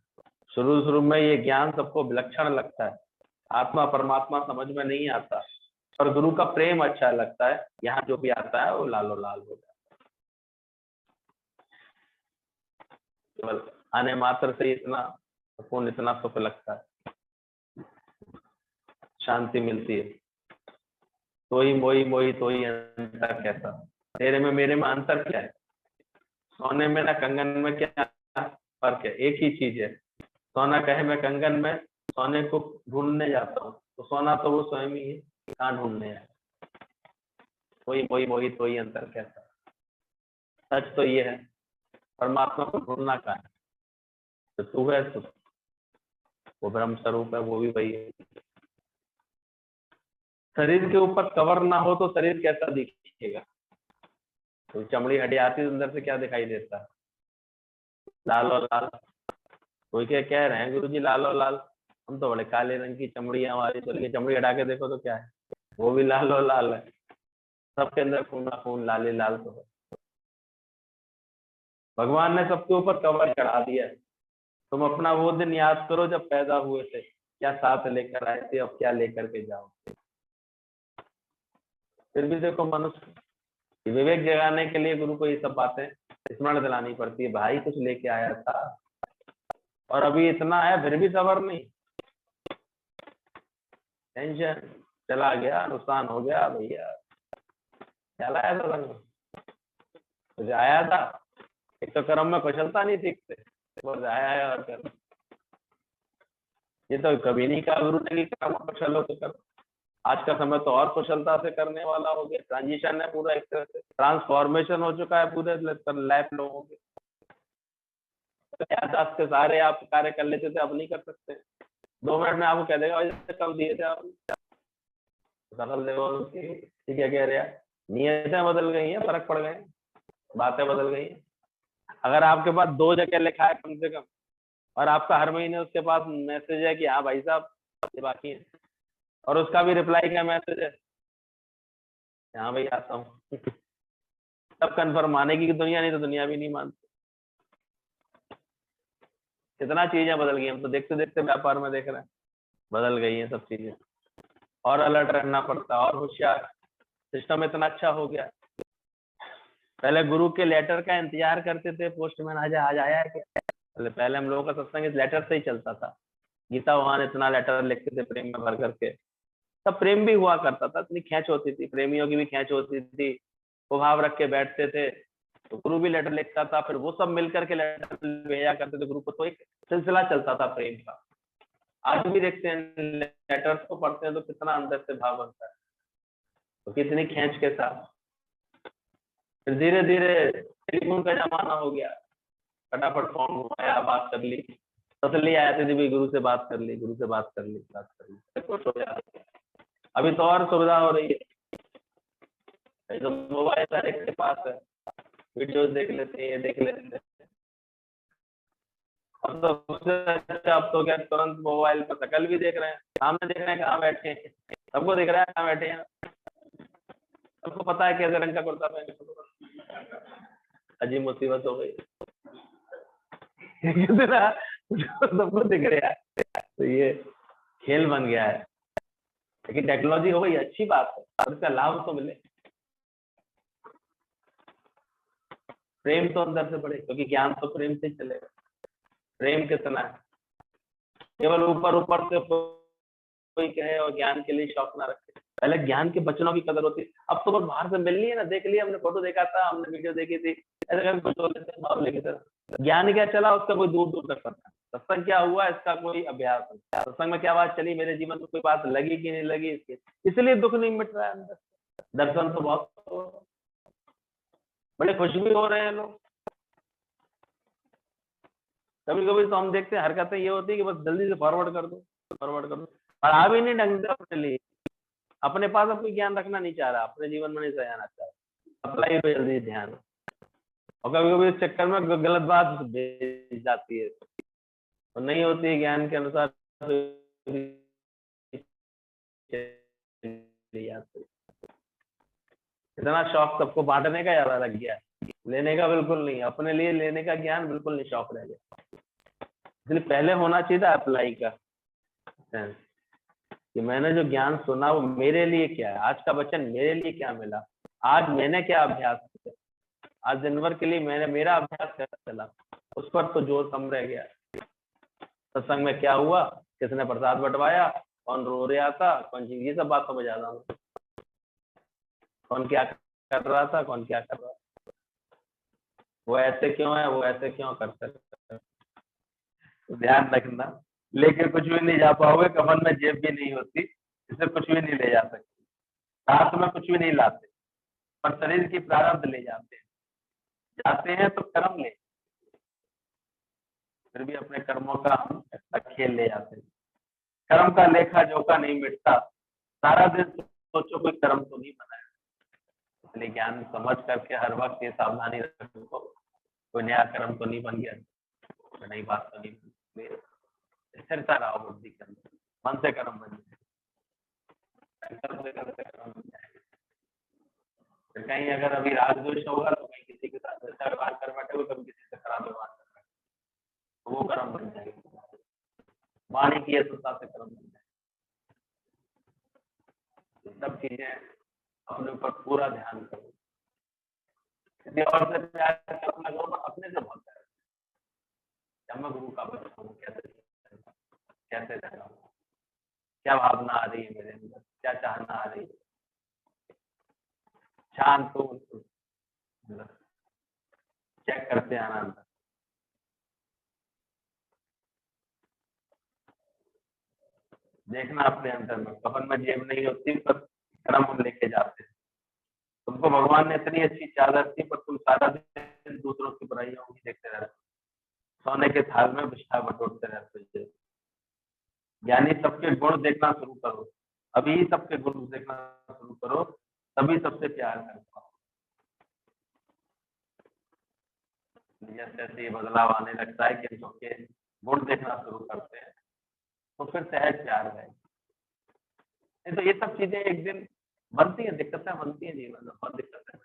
शुरू शुरू में ये ज्ञान सबको विलक्षण लगता है, आत्मा परमात्मा समझ में नहीं आता, और गुरु का प्रेम अच्छा लगता है। यहाँ जो भी आता है वो लालो लाल हो जाता है। केवल आने मात्र से इतना सुकून, इतना सुख लगता है, शांति मिलती है। तो ही मोही मोही तो ही अंतर कैसा, तेरे में मेरे में अंतर क्या है? सोने में ना कंगन में क्या फर्क है? एक ही चीज है। सोना कहे मैं कंगन में सोने को ढूंढने जाता हूँ, तो सोना तो वो स्वयं ही है, कहाँ ढूंढने है? वही वही वही तो ही अंतर कैसा। सच तो ये है, परमात्मा को ढूंढना कहाँ है? तो तू है, तो वो ब्रह्म स्वरूप है, वो भी वही है। शरीर के ऊपर कवर ना हो तो शरीर कैसा दिखेगा? तो चमड़ी हटियाती तो अंदर से क्या दिखाई देता है? लाल और लाल। कोई क्या कह रहे हैं गुरु जी लाल और लाल, हम तो बड़े काले रंग की चमड़ी है हमारी, तो लेकिन चमड़ी हटा के देखो तो क्या है? वो भी लाल और लाल है। सबके अंदर खून खून लाल ही लाल तो है। भगवान ने सबके ऊपर कवर चढ़ा दिया है। तुम अपना वो दिन याद करो जब पैदा हुए थे, क्या साथ लेकर आए थे, अब क्या लेकर के जाओ। फिर भी देखो मनुष्य विवेक जगाने के लिए गुरु को ये सब बातें स्मरण दिलानी पड़ती है। भाई कुछ लेके आया था और अभी इतना है, फिर भी सबर नहीं, टेंशन, चला गया, नुकसान हो गया भैया, क्या लाया था संग में? कुछ आया था, एक तो कर्म में कुशलता नहीं ठीक से, वो आया है और कर। ये तो कभी नहीं कहा गुरु ने कि कर्म कुशल हो तो करो। आज का समय तो और कुशलता से करने वाला हो गया, ट्रांजिशन है पूरा, एक तरह से ट्रांसफॉर्मेशन हो चुका है पूरे लाइफ लोगों के। तो याददाश्त से सारे आप कार्य कर लेते थे, अब नहीं कर सकते। 2 मिनट में आपको कह देगा कब दिए थे आप, सरल देखो ठीक है, कह रहे हैं नियतें बदल गई हैं, फर्क पड़ गए, बातें बदल गई हैं। अगर आपके पास 2 जगह लिखा है कम से कम, और आपका हर महीने उसके पास मैसेज है कि हाँ भाई साहब ये बाकी है, और उसका भी रिप्लाई का मैसेज है, हाँ भाई आता हूँ तब कन्फर्म मानेगी कि दुनिया, नहीं तो दुनिया भी नहीं मानती। कितना चीजें बदल गई, हम तो देखते देखते व्यापार में देख रहे हैं, बदल गई हैं सब चीजें। और अलर्ट रहना पड़ता, और होशियार, सिस्टम इतना अच्छा हो गया। पहले गुरु के लेटर का इंतजार करते थे, पोस्टमैन आज आया है क्या? पहले हम लोगों का सत्संग इस लेटर से ही चलता था। गीता भगवान इतना लेटर लिखते थे प्रेम में भर करके, तब प्रेम भी हुआ करता था, इतनी खेच होती थी, प्रेमियों की भी खेच होती थी, वो भाव रख के बैठते थे। तो गुरु भी लेटर लिखता था, फिर वो सब मिलकर के लेटर भेजा करते थे गुरु को, तो एक सिलसिला चलता था प्रेम का। आज भी देखते हैं लेटर्स को पढ़ते हैं तो कितना अंदर से भाव बनता है, तो कितनी खेच के साथ। फिर धीरे धीरे टेलीफोन का जमाना हो गया, फटाफट फोन घुमाया, बात कर ली, तसल्ली आ जाती थी भाई, गुरु से बात कर ली, गुरु से बात कर ली, बात कर ली, कुछ हो जाता। अभी तो और सुविधा हो रही है, तो मोबाइल हर एक के पास है, वीडियोस देख लेते हैं, ये देख लेते हैं। अब तो उससे अच्छा, अब तो क्या तुरंत मोबाइल पर शकल भी देख रहे हैं, सामने देख रहे हैं कहाँ बैठे हैं, सबको दिख रहा है कहाँ बैठे हैं, सबको पता है कैसे रंग का कुर्ता पहने। अजीब मुसीबत हो गई कितना सबको दिख रहा है, तो ये खेल बन गया है। लेकिन टेक्नोलॉजी हो गई अच्छी बात है, और इसका लाभ तो मिले। प्रेम तो अंदर से बढ़े, क्योंकि ज्ञान तो प्रेम से चलेगा। प्रेम कितना है, केवल ऊपर ऊपर से कोई कहे और ज्ञान के लिए शौक ना रखे। पहले ज्ञान के वचनों की कदर होती, अब तो बस बाहर से मिल ली है ना, देख लिया हमने, फोटो देखा था हमने, वीडियो देखी थी, ऐसे करके कुछ हो लेते हैं लेके। ज्ञान क्या चला उसका कोई दूर दूर तक पता। सत्संग क्या हुआ इसका कोई अभ्यास नहीं, सत्संग में क्या बात चली, मेरे जीवन में कोई बात लगी कि नहीं लगी, इसके इसलिए दुख नहीं मिट रहा है अंदर। दर्शन तो बहुत बड़े खुश भी हो रहे हैं लोग, कभी कभी तो हम देखते हैं हरकतें ये होती है कि बस जल्दी से फॉरवर्ड कर दो, और आ भी नहीं ढंग से अपने लिए, अपने पास अब कोई ज्ञान रखना नहीं चाह रहा, अपने जीवन में नहीं सजाना चाह रहा, अप्लाई पे जल्दी ध्यान, और कभी कभी इस चक्कर में गलत बात भेज जाती है, तो नहीं होती है ज्ञान के अनुसार, इतना शौक सबको बांटने का ज्यादा लग गया, लेने का बिल्कुल नहीं, अपने लिए लेने का ज्ञान बिल्कुल नहीं शौक रह गया। इसलिए पहले होना चाहिए था अप्लाई का सेंस, कि मैंने जो ज्ञान सुना वो मेरे लिए क्या है, आज का वचन मेरे लिए क्या मिला, आज मैंने क्या अभ्यास किया, आज दिन भर के लिए मैंने मेरा अभ्यास कैसा चला, उस पर तो जोर कम रह गया। सत्संग में क्या हुआ, किसने प्रसाद बंटवाया, कौन रो रहा था, कौन चीज, ये सब बातों में ज्यादा हूँ, कौन क्या कर रहा था, कौन क्या कर रहा था, वो ऐसे क्यों है, वो ऐसे क्यों कर सकते हैं। ध्यान रखना, लेके कुछ भी नहीं जा पाओगे, कफन में जेब भी नहीं होती, इससे कुछ भी नहीं ले जा सकते, साथ में कुछ भी नहीं लाते, पर शरीर की प्रारब्ध ले जाते हैं, जाते हैं तो कर्म ले, फिर भी अपने कर्मों का हम खेल ले जाते हैं, कर्म का लेखा जोखा नहीं मिटता, सारा दिन सोचो कोई कर्म तो नहीं बनाया, इसलिए ज्ञान समझ करके हर वक्त ये सावधानी रखो, कोई नया कर्म तो नहीं बन गया, नई बात तो नहीं बनी, स्थिरता रहो बुद्धि के अंदर, मन से कर्म बन जाए, कर्म से कर्म बन जाए। फिर कहीं अगर अभी राग द्वेष होगा तो कहीं किसी के साथ अच्छा व्यवहार कर बैठे, कभी किसी से खराब व्यवहार कर बैठे, तो वो कर्म बन जाएगा, वाणी की असुता से कर्म बन जाए। सब चीजें अपने ऊपर पूरा ध्यान करो, किसी और से प्यार अपना करो, अपने से बहुत प्यार, जब मैं गुरु का बच्चा हूँ, कैसे रहना हूँ, क्या भावना आ रही है मेरे अंदर, क्या चाहना आ रही है, शांत हो, चेक करते आना अंदर, देखना अपने अंदर में, कफन में जेब नहीं होती पर कर्म हम लेके जाते हैं, तुमको भगवान ने इतनी अच्छी चादर दी पर तुम सारा दिन दूसरों की बुराइयों की देखते रहते, सोने के थाल में बिस्टा बटोरते रहते। यानी सबके गुण देखना शुरू करो, अभी सबके गुण देखना शुरू करो, तभी सबसे प्यार कर पाओ। जैसे जैसे ये बदलाव आने लगता है कि सबके गुण देखना शुरू करते हैं, तो फिर सहज प्यार है। नहीं तो ये सब चीजें एक दिन बनती है, दिक्कतें बनती है जीवन में, बहुत दिक्कतें,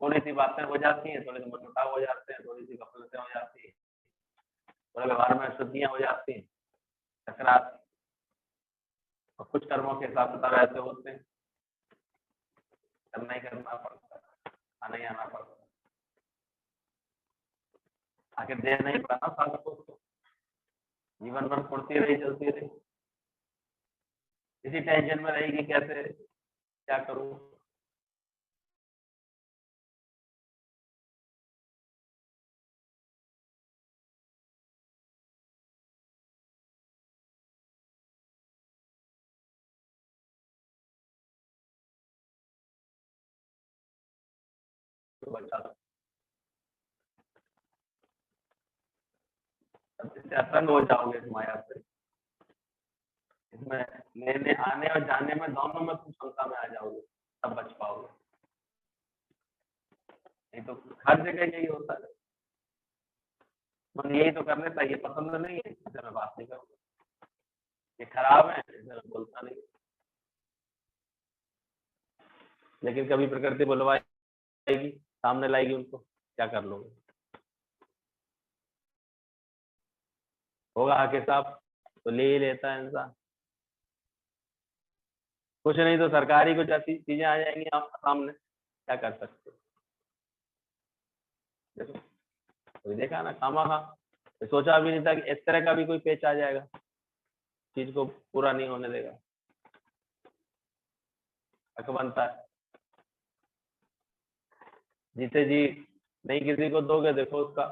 थोड़ी सी बातें हो जाती हैं, थोड़े से मनमुटाव हो जाते हैं, थोड़ी सी गफलतें हो जाती है, थोड़े व्यवहार में अशुद्धियां हो जाती हैं, टकरार, और कुछ कर्मों के हिसाब किताब ऐसे होते हैं, करना ही करना पड़ता है, आना ही आना पड़ता है, आखिर दे नहीं पाना साथ को, जीवन भर फुर्ती रही, चलती रही, इसी टेंशन में रहेगी कैसे क्या करूं, तो बचा इससे असंग हो जाओगे इस माया से, इसमें लेने आने और जाने में दोनों में तुम क्षमता में आ जाओगे, तब बच पाओगे, नहीं तो हर जगह यही होता है, मन यही तो कर लेता है, ये पसंद नहीं है इससे मैं बात नहीं करूंगा, ये खराब है इससे मैं बोलता नहीं, लेकिन कभी प्रकृति बुलवाएगी, सामने लाएगी उनको, क्या कर लोगे, होगा हक हिसाब तो ले ही लेता है इंसान, कुछ नहीं तो सरकारी कुछ ऐसी चीजें आ जाएंगी आप सामने, क्या कर सकते हो, देखो तो देखा ना, खामा तो सोचा भी नहीं था कि इस तरह का भी कोई पेच आ जाएगा, चीज को पूरा नहीं होने देगा, हक बनता है, जीते जी नहीं किसी को दोगे, देखो उसका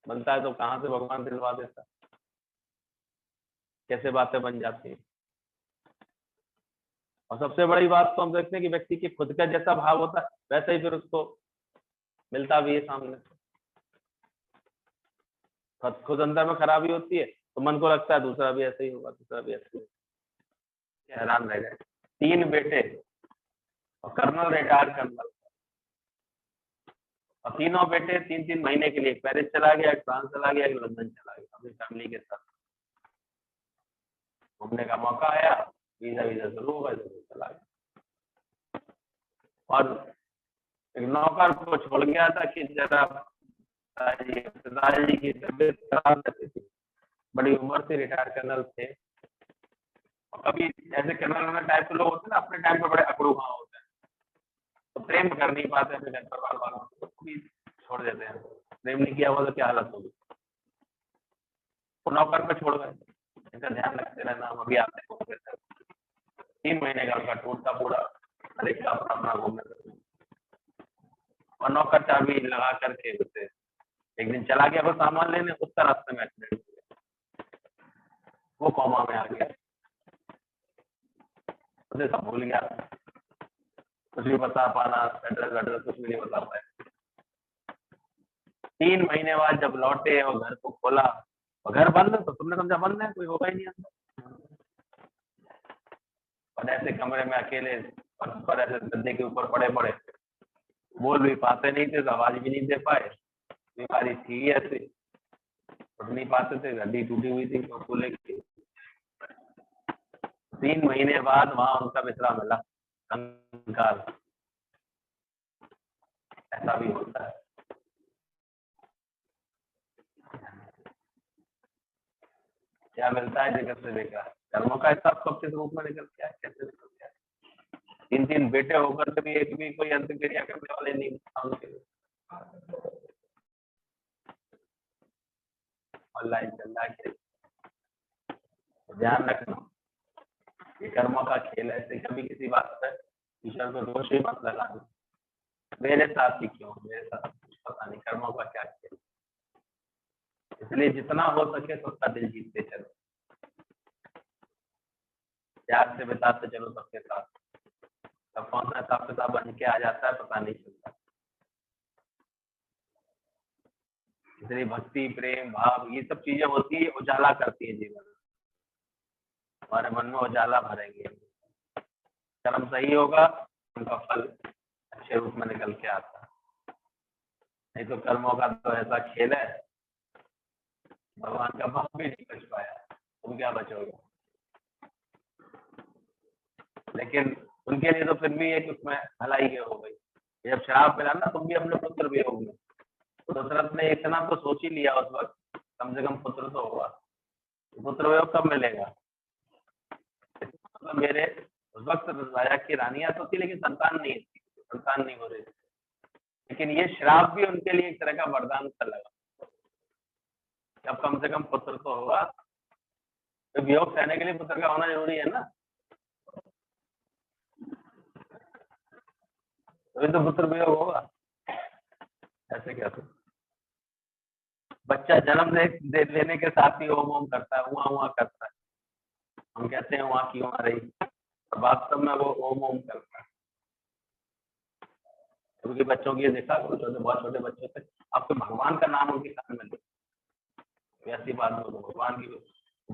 बनता है तो कहां से भगवान दिलवा देता, कैसे बातें बन जाती हैं। और सबसे बड़ी बात तो हम देखते हैं कि व्यक्ति के खुद का जैसा भाव होता है वैसा ही फिर उसको मिलता भी है सामने से, खुद अंदर में खराबी होती है तो मन को लगता है दूसरा भी ऐसे ही होगा, दूसरा भी ऐसे ही होगा। हैरान रह गए। 3 बेटे और कर्नल रिटायर कर्नल, और तीनों बेटे 3-3 महीने के लिए पेरिस चला गया, फ्रांस चला गया, लंदन चला गया अपनी फैमिली के साथ। घूमने का मौका आया, वीजा शुरू हो गया तो चला गया। और एक नौकर को छोड़ गया था कि जरा पिताजी की तबीयत खराब रहती थी, बड़ी उम्र से रिटायर कर्नल थे। कभी ऐसे कर्नल टाइप के लोग होते हैं ना, अपने टाइम पे बड़े अकड़ू हाँ होते हैं, तो प्रेम कर नहीं पाते अपने घर परिवार वालों को, भी छोड़ देते हैं। प्रेम नहीं किया हुआ तो क्या हालत होगी। तो नौकर पे छोड़ गए, इनका ध्यान रखते रहना, हम अभी आते हैं। 3 महीने का उनका टूर था पूरा, हर एक का अपना अपना घूमने। और नौकर चाबी लगा करके उसे एक दिन चला गया वो सामान लेने, उसका रास्ते में एक्सीडेंट हो गया, वो कोमा में आ गया, उसे सब भूल गया, कुछ भी बता पाना, एड्रेस कुछ भी नहीं बता पाए। 3 महीने बाद जब लौटे और घर को खोला और घर बंद, तो तुमने समझा बंद है, कोई होगा ही नहीं अंदर। और ऐसे कमरे में अकेले पर ऐसे गद्दे के ऊपर पड़े पड़े, बोल भी पाते नहीं थे, आवाज भी नहीं दे पाए, बीमारी थी ऐसे, उठ नहीं पाते थे, हड्डी टूटी हुई थी तो फूले की। 3 महीने बाद वहां उनका बिस्तरा मिला, कंकाल। ऐसा भी होता है। क्या मिलता है जगत से बेकार, कर्मों का हिसाब कब किस रूप में निकल गया, कैसे निकल गया। 3-3 बेटे होकर के भी एक भी कोई अंत्यक्रिया करने वाले नहीं ऑनलाइन चल रहा है। ध्यान रखना, ये कर्मों का खेल है, ऐसे कभी किसी बात पर ईश्वर को दोष ही मत लगाना, मेरे साथ ही क्यों, मेरे साथ पता नहीं, कर्मों का क्या खेल। इसलिए जितना हो सके सबका दिल जीतते चलो, प्यार से बिताते चलो सबके साथ। तब कौन सा हिसाब किताब बन के आ जाता है पता नहीं चलता। इसलिए भक्ति, प्रेम, भाव, ये सब चीजें होती है, उजाला करती है जीवन, हमारे मन में उजाला भरेंगे। कर्म सही होगा, उनका फल अच्छे रूप में निकल के आता है। नहीं तो कर्मों का तो ऐसा खेल है, भगवान का भाव भी नहीं बच पाया, तुम क्या बचोगे। लेकिन उनके लिए तो फिर भी एक उसमें भलाई के हो गई, जब शराब पिला ना तुम भी अपने पुत्र भी होंगे, तो दशरथ ने इतना तो सोच ही लिया उस वक्त, कम से कम पुत्र तो होगा। पुत्र वियोग कब मिलेगा, मतलब मेरे उस वक्त राजा की रानियां तो थी लेकिन संतान नहीं थी, संतान नहीं हो रही थी। लेकिन ये श्राप भी उनके लिए एक तरह का वरदान सा लगा, अब कम से कम पुत्र तो होगा। तो वियोग सहने के लिए पुत्र का होना जरूरी है ना, तभी तो पुत्र वियोग होगा। ऐसे कैसे बच्चा जन्म दे लेने के साथ ही ओम ओम करता है, हुआ करता है, हम कहते हैं वहां की वहां रही, और वास्तव में वो ओम ओम करता है। क्योंकि बच्चों की देखा, बहुत छोटे बच्चों से आपको भगवान का नाम उनके कान में दे, ऐसी बात हो तो भगवान की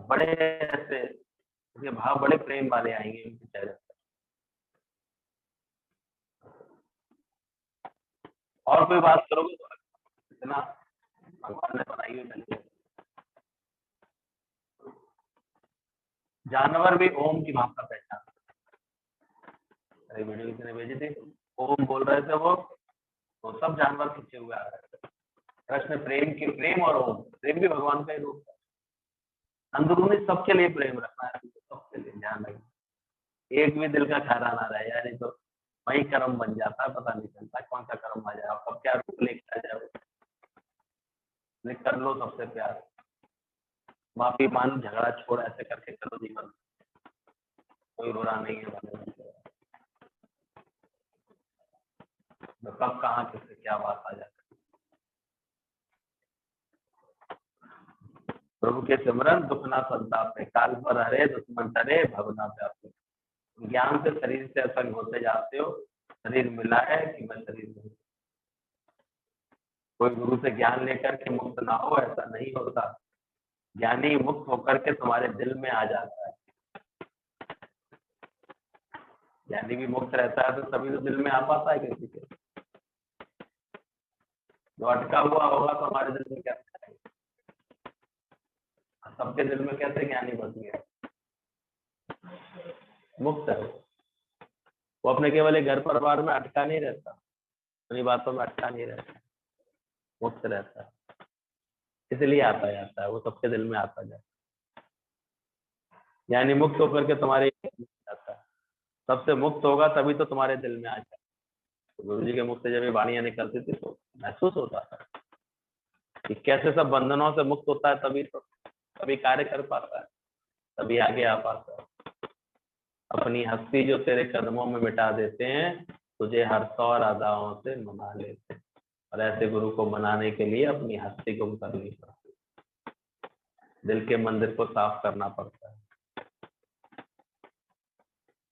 बड़े ऐसे भाव, बड़े प्रेम वाले आएंगे उनके चेहरे पर। और कोई बात करोगे तो इतना भगवान ने बनाई हुई बनी। जानवर भी ओम की भाषा पहचान, अरे वीडियो किसी ने भेजी थी, ओम बोल रहे थे वो, तो सब जानवर पीछे हुए आ रहे थे। कृष्ण प्रेम और ओम, प्रेम भी भगवान का ही रूप है। अंदरूनी सबके लिए प्रेम रखना है, सबके लिए ध्यान रखना, एक भी दिल का खैरा ना रहे, यानी तो वही कर्म बन जाता है, पता नहीं चलता कौन सा कर्म आ जाए, कब क्या रूप लेकर आ जाए। कर लो सबसे प्यार, माफी मान, झगड़ा छोड़, ऐसे करके करो जीवन, कोई बुरा नहीं है। तो कब कहाँ किससे क्या बात आ जाती है। प्रभु के सिमरन दुख ना संताप में, काल पर हरे दुश्मन टरे भवना व्यापे। ज्ञान से शरीर से असंग होते जाते हो, शरीर मिला है कि मैं शरीर नहीं। कोई गुरु से ज्ञान लेकर के मुक्त ना हो, ऐसा नहीं होता। ज्ञानी मुक्त होकर के तुम्हारे दिल में आ जाता है। ज्ञानी भी मुक्त रहता है तो तभी तो दिल में आ पाता है किसी के। जो अटका हुआ होगा तो हमारे दिल में कैसे आएगा? सबके दिल में कैसे ज्ञानी बस गया? मुक्त है वो अपने केवल एक घर परिवार में अटका नहीं रहता, अपनी बातों में अटका नहीं रहता, मुक्त रहता है, इसलिए आता जाता है वो, सबके दिल में आता जाता है। यानी मुक्त होकर के तुम्हारे जाता है, सबसे मुक्त होगा तभी तो तुम्हारे दिल में आ जाए। तो गुरु जी के मुख से जब ये वाणियां निकलती थी तो महसूस होता था कि कैसे सब बंधनों से मुक्त होता है, तभी तो तभी कार्य कर पाता है, तभी आगे आ पाता है। अपनी हस्ती जो तेरे कदमों में मिटा देते हैं, तुझे हर्ष और अदाओं से मना लेते हैं। और ऐसे गुरु को मनाने के लिए अपनी हस्ती को करनी पड़ती है, दिल के मंदिर को साफ करना पड़ता है।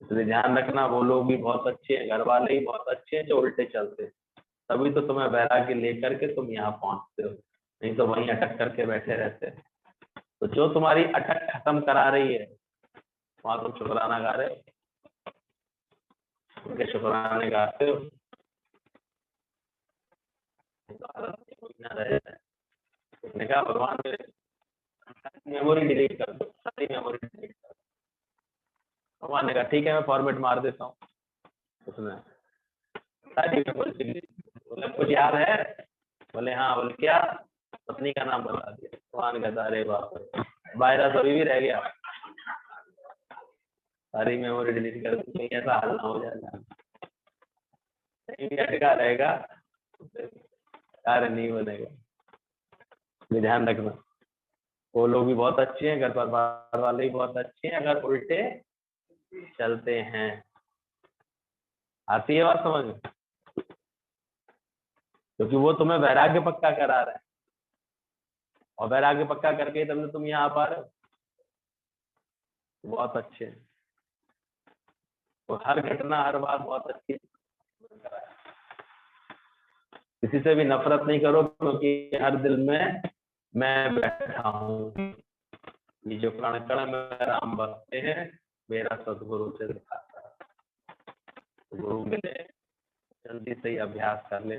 इसलिए ध्यान रखना, वो लोग भी बहुत अच्छे हैं, घर वाले ही बहुत अच्छे हैं जो उल्टे चलते हैं, तभी तो तुम्हें वैराग्य लेकर के तुम यहाँ पहुंचते हो, नहीं तो वहीं अटक करके बैठे रहते हैं। तो जो तुम्हारी अटक खत्म करा रही है, वहां तुम शुक्राना गा रहे हो, उनके शुक्राने गाते हो, उसने कहा भगवान मेमोरी डिलीट कर दो, सारी मेमोरी डिलीट कर दो। भगवान ने कहा ठीक है मैं फॉर्मेट मार देता हूँ। उसने सारी मेमोरी डिलीट, बोले कुछ याद है? बोले हाँ। बोले क्या? पत्नी का नाम बता दिया। भगवान कहता अरे बाप रे, वायरस अभी भी रह गया, सारी मेमोरी डिलीट कर दी, कहीं ऐसा हाल ना हो जाएगा, अटका रहेगा, कार्य नहीं बनेगा। ध्यान रखना, वो लोग भी बहुत अच्छे हैं, घर परिवार वाले भी बहुत अच्छे हैं, अगर उल्टे चलते हैं। आती है बात समझ में? क्योंकि वो तुम्हें वैराग्य पक्का करा रहे हैं, और वैराग्य पक्का करके तब तुम यहाँ आ पा रहे हो। बहुत अच्छे हैं, तो हर घटना हर बात बहुत अच्छी। किसी से भी नफरत नहीं करो, क्योंकि हर दिल में मैं बैठा हूँ। ये जो कण कण में राम बसते हैं, मेरा सदगुरु से दिखाता है। गुरु मिले, जल्दी से ही अभ्यास कर ले।